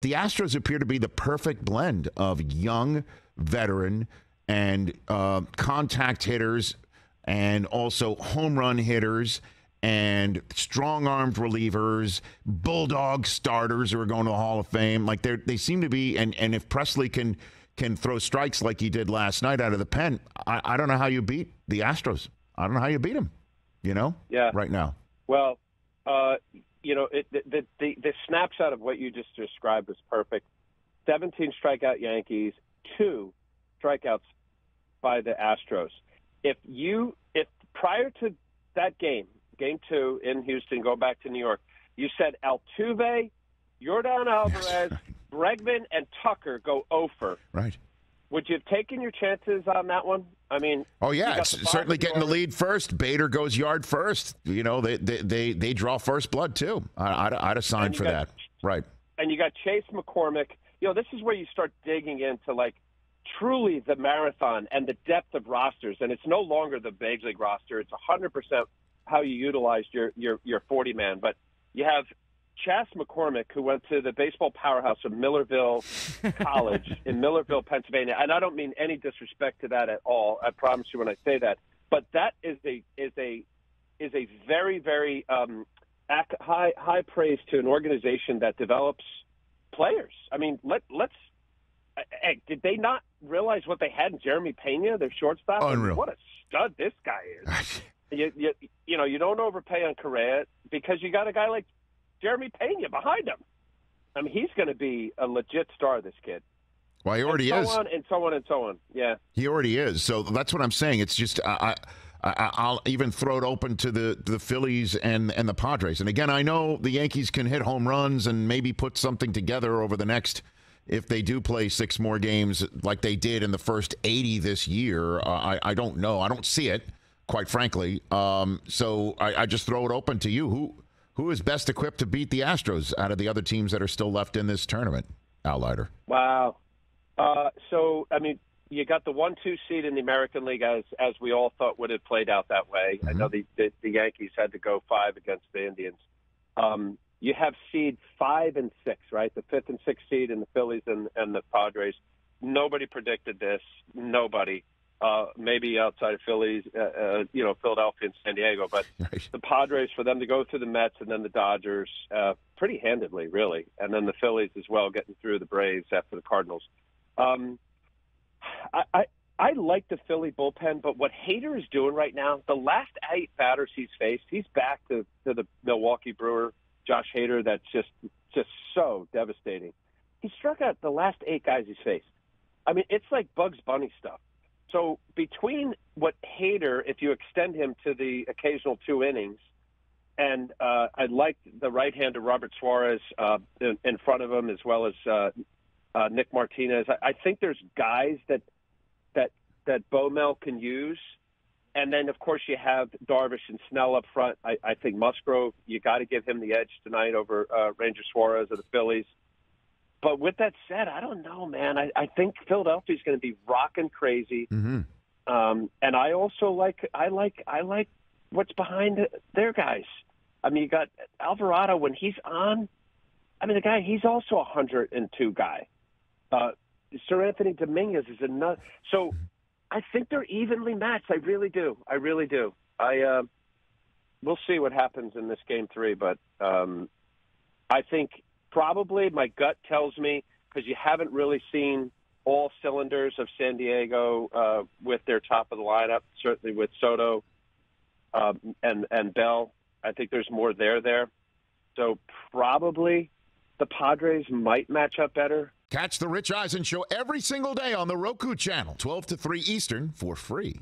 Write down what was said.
The Astros appear to be the perfect blend of young, veteran, and contact hitters, and also home run hitters, and strong-armed relievers, bulldog starters who are going to the Hall of Fame. Like they seem to be, and if Presley can throw strikes like he did last night out of the pen, I don't know how you beat the Astros. I don't know how you beat them, right now. Well, the snaps out of what you just described was perfect. 17 strikeout Yankees, 2 strikeouts by the Astros. If prior to that game 2 in Houston, go back to New York, you said Altuve, Yordan Alvarez, Bregman, and Tucker go over. Right. Would you have taken your chances on that one? I mean, oh yeah, it's certainly getting the lead first. Bader goes yard first. They draw first blood too. I'd have signed for that. Right. And you got Chase McCormick. This is where you start digging into truly the marathon and the depth of rosters. And it's no longer the big league roster. It's 100% how you utilized your 40 man. But you have Chas McCormick, who went to the baseball powerhouse of Millerville College in Millerville, Pennsylvania. And I don't mean any disrespect to that at all. I promise you when I say that. But that is a very, very high praise to an organization that develops players. I mean, hey, did they not realize what they had in Jeremy Pena, their shortstop? Unreal. What a stud this guy is. You don't overpay on Correa because you got a guy like Jeremy Pena behind him. I mean, he's going to be a legit star, this kid. Well, he already is. And so on. Yeah. He already is. So that's what I'm saying. It's just I'll even throw it open to the Phillies and the Padres. And again, I know the Yankees can hit home runs and maybe put something together over the next, if they do play 6 more games like they did in the first 80 this year. I don't know. I don't see it, quite frankly. So I just throw it open to you. Who is best equipped to beat the Astros out of the other teams that are still left in this tournament, Leiter? Wow. So, I mean, you got the 1-2 seed in the American League, as we all thought would have played out that way. Mm-hmm. I know the Yankees had to go 5 against the Indians. You have seed 5 and 6, right? The 5th and 6th seed in the Phillies and the Padres. Nobody predicted this. Nobody. Maybe outside of Phillies, Philadelphia and San Diego. But right. The Padres, for them to go through the Mets and then the Dodgers pretty handedly, really. And then the Phillies as well, getting through the Braves after the Cardinals. I like the Philly bullpen, but what Hader is doing right now, the last 8 batters he's faced, he's back to the Milwaukee Brewer, Josh Hader, that's just so devastating. He struck out the last 8 guys he's faced. I mean, it's like Bugs Bunny stuff. So between what Hader, if you extend him to the occasional 2 innings, and I like the right-hander Robert Suarez in front of him, as well as Nick Martinez. I think there's guys that Baumel can use. And then, of course, you have Darvish and Snell up front. I think Musgrove, you got to give him the edge tonight over Ranger Suarez of the Phillies. But with that said, I don't know, man. I think Philadelphia's going to be rocking crazy. Mm-hmm. And I also like what's behind their guys. I mean, you got Alvarado when he's on. I mean, the guy, he's also a 102 guy. Sir Anthony Dominguez is another. So I think they're evenly matched. I really do. We'll see what happens in this game 3, but I think probably my gut tells me, because you haven't really seen all cylinders of San Diego with their top of the lineup, certainly with Soto and Bell. I think there's more there. So probably the Padres might match up better. Catch the Rich Eisen Show every single day on the Roku channel, 12 to 3 Eastern, for free.